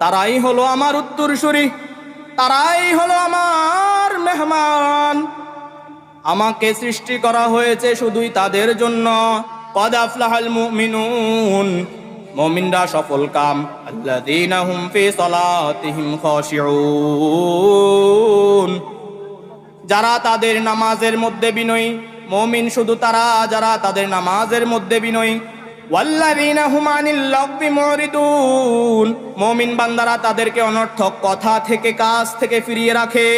তারাই হলো আমার উত্তরসূরি, তারাই হলো আমার মেহমান। আমাকে সৃষ্টি করা হয়েছে শুধুই তাদের জন্য। কদ আফলাহাল মুমিনুন, মুমিনরা সফল কাম। আল্লাযীনা হুম ফি সালাতিহিম খাশিউন, যারা তাদের নামাজের মধ্যে বিনয়ী। মুমিন শুধু তারা যারা তাদের নামাজের মধ্যে বিনয়ী। ওয়াল্লাযীনা হুম আনিল লাগবি মুরিদুন, মুমিন বান্দারা তাদেরকে অনর্থক কথা থেকে কাজ থেকে ফিরিয়ে রাখে।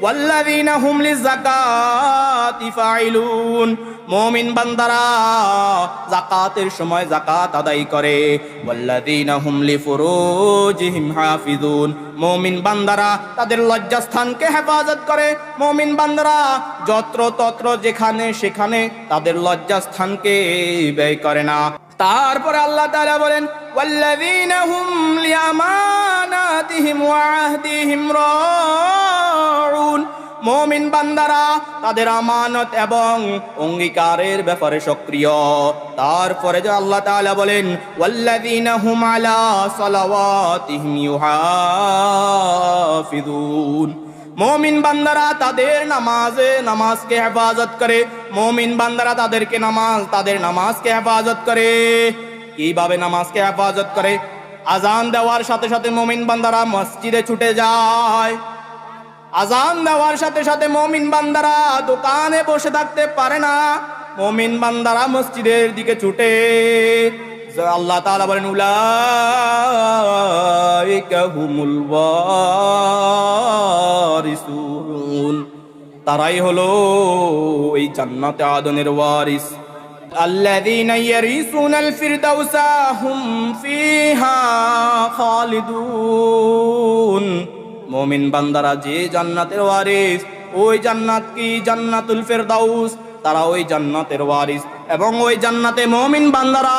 ওয়াল্লাযীনা হুম লিযাকাতি ফাইলুন, মুমিন বান্দারা যাকাতের সময় যাকাত আদায় করে। ওয়াল্লাযীনা হুম লিফুরুজিহিম হাফিজুন, মুমিন বান্দারা তাদের লজ্জাস্থানকে হেফাজত করে। মুমিন বান্দারা যত্র তত্র যেখানে সেখানে তাদের লজ্জাস্থানকে ব্যয় করে না। তারপরে আল্লাহ তাআলা বলেন ওয়াল্লাযীনা হুম লিআমানাতিহিম ওয়া আহদিহিম রাউন, মুমিন বান্দারা তাদের আমানত এবং অঙ্গীকারের ব্যাপারে সক্রিয়। তারপরে যে আল্লাহ তাআলা বলেন ওয়াল্লাযীনা হুম আলা সালাওয়াতিহিম ইউহাফিজুন, মুমিন বান্দারা তাদের নামাজকে হেফাজত করে। মুমিন বান্দারা তাদের নামাজকে হেফাজত করে। কিভাবে নামাজকে হেফাজত করে? আজান দেওয়ার সাথে সাথে মুমিন বান্দারা মসজিদে ছুটে যায়। আজান দেওয়ার সাথে সাথে মুমিন বান্দারা দোকানে বসে থাকতে পারে না, মুমিন বান্দারা মসজিদের দিকে ছুটে। আল্লাহ তাআলা বলেন উলাইকা হুমুল ওয়ারিসুন, তারাই হলো এই জান্নাতে আদনের ওয়ারিস। আল্লাযীনা ইয়ারিসুনাল ফিরদাউসা হুম ফিহা খালিদুন, মুমিন বান্দারা যে জান্নাতের ওয়ারিস, ওই জান্নাত কি? জান্নাতুল ফিরদাউস। তারা ওই জান্নাতের ওয়ারিস এবং ওই জান্নাতে মুমিন বান্দারা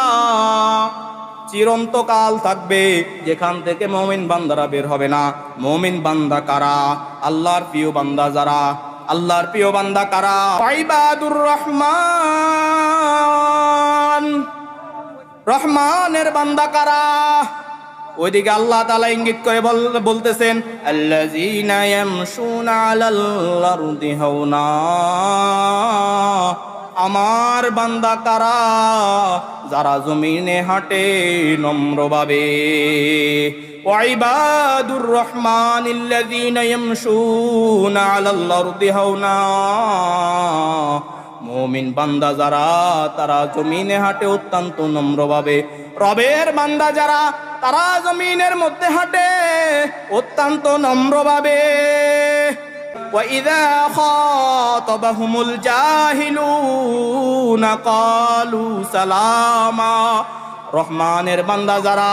চিরন্তকাল থাকবে, যেখান থেকে মুমিন বান্দারা বের হবে না। মুমিন বান্দা কারা? আল্লাহর প্রিয় বান্দা যারা। আল্লাহর প্রিয় বান্দা কারা? ইবাদুর রহমান, রহমানের বান্দা কারা? ওইদিকে আল্লাহ তাআলা ইঙ্গিত করে বলতেছেন আল্লাযীনা ইয়ামশুনা আলাল আরদি হাওনা, আমার বান্দা কারা? যারা জমিনে হাঁটে নম্রভাবে। ওয়া ইবাদুর রহমানিল্লাযীনা ইয়ামশুনা আলাল আরদি হাওনা, মুমিন বান্দা যারা তারা জমিনে হাঁটে অত্যন্ত নম্রভাবে। রবের বান্দা যারা তারা জমিনের মধ্যে হাঁটে অত্যন্ত নম্রভাবে। وَإِذَا خَاطَبَهُمُ الْجَاهِلُونَ قَالُوا سَلَامًا, রহমানের বান্দা যারা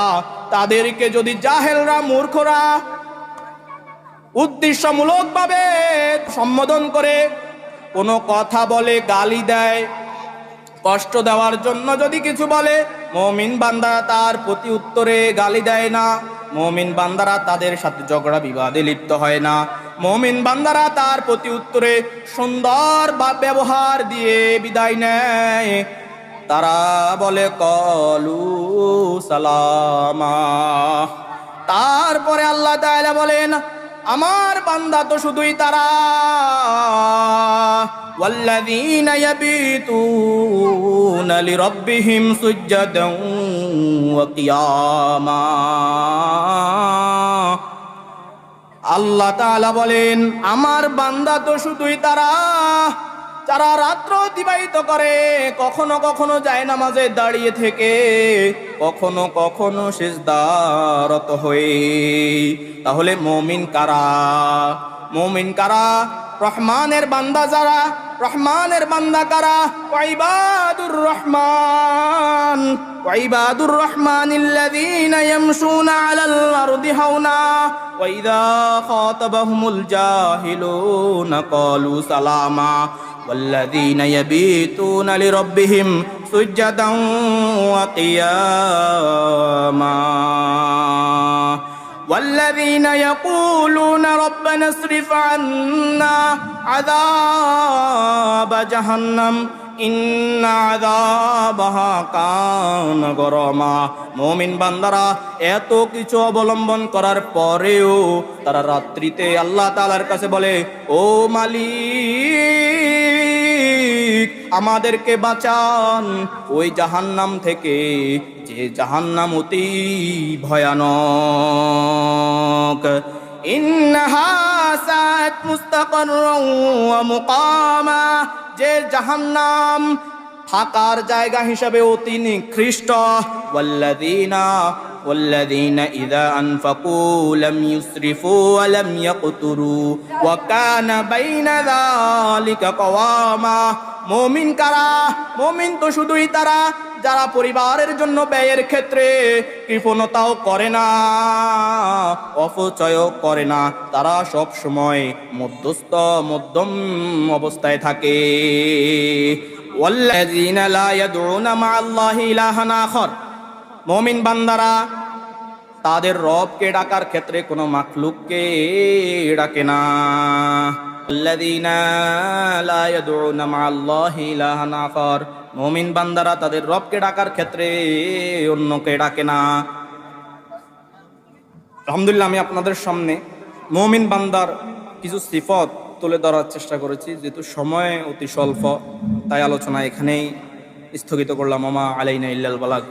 তাদেরকে যদি জাহেলরা মূর্খরা উদ্দেশ্যমূলকভাবে সম্বোধন করে, কোনো কথা বলে, গালি দেয়, কষ্ট দেওয়ার জন্য যদি কিছু বলে, মুমিন বান্দারা তার প্রতি উত্তরে গালি দেয় না। মুমিন বান্দারা তাদের সাথে ঝগড়া বিবাদে লিপ্ত হয় না। মুমিন বান্দারা তার প্রতি উত্তরে সুন্দর ব্যবহার দিয়ে বিদায় নেয়। তারা বলে কলু সালামা। তারপরে আল্লাহ তাআলা বলেন আমার বান্দা তো শুধুই তারা ওয়াল্লাযীনা ইয়াবিতুনা লিরাব্বিহিম সুজদান ওয়া কিয়ামা। আল্লাহ তাআলা বলেন আমার বান্দা তো শুধুই তারা যারা রাত্র অতিবাহিত করে, কখনো কখনো যায় নামাজে দাঁড়িয়ে থেকে, কখনো কখনো সিজদারত হয়ে। তাহলে মুমিন কারা? মুমিন কারা? রহমানের বান্দা যারা। রহমানের বান্দা কারা? ওয়াইবাদুর রহমান, ওয়াইবাদুর রহমানিল্লাযীনা ইয়ামশুনা আলাল আরদি হাওনা ওয়া ইযা খাতাবাহুমুল জাহিলুনা ক্বালু সালামা ওয়াল্লাযীনা ইয়াবিতুনা লিরাব্বিহিম সুজদান ওয়া কিয়ামা والذين يقولون ربنا اصرف عنا عذاب جهنم ইন্না আযাবাহা কানা গরামা। মুমিন বান্দারা এত কিছু অবলম্বন করার পরেও তারা রাত্রিতে আল্লাহ তাআলার কাছে বলে, ও মালিক, আমাদেরকে বাঁচান ওই জাহান্নাম থেকে, যে জাহান্নাম অতি ভয়ানক। ইন্নাহা সাআত মুস্তাকাররান ওয়া মুকামা, যে জাহান্নাম থাকার জায়গা হিসাবে অতি নিকৃষ্ট। ওয়াল্লাযীনা ইযা আনফাকু লাম ইউসরিফু ওয়া লাম ইয়াকতুরু ওয়া কানা বাইনা যালিকা কওয়ামা। মুমিন কারা? মুমিন তো শুধুই তারা যারা পরিবারের জন্য ব্যয়ের ক্ষেত্রে কৃপণতাও করে না, অপচয়ও করে না। তারা সব সময় মধ্যম অবস্থায় থাকে। ওয়াল্লাযীনা লা ইয়াদউনা মা'আল্লাহি ইলাহান আখার, মুমিন বান্দারা তাদের রবকে ডাকার ক্ষেত্রে কোনো মাখলুককে ডাকে না। আল্লাযীনা লা ইয়াদউনা মা'আল্লাহি ইলাহান আখার, মুমিন বান্দারা তাদের রবকে ডাকার ক্ষেত্রে অন্যকে ডাকে না। আলহামদুলিল্লাহ, আমি আপনাদের সামনে মুমিন বান্দার কিছু সিফত তুলে ধরার চেষ্টা করেছি। যেহেতু সময় অতি স্বল্প, তাই আলোচনা এখানেই স্থগিত করলাম। ওমা আলাইনা ইল্লাল বালাগ।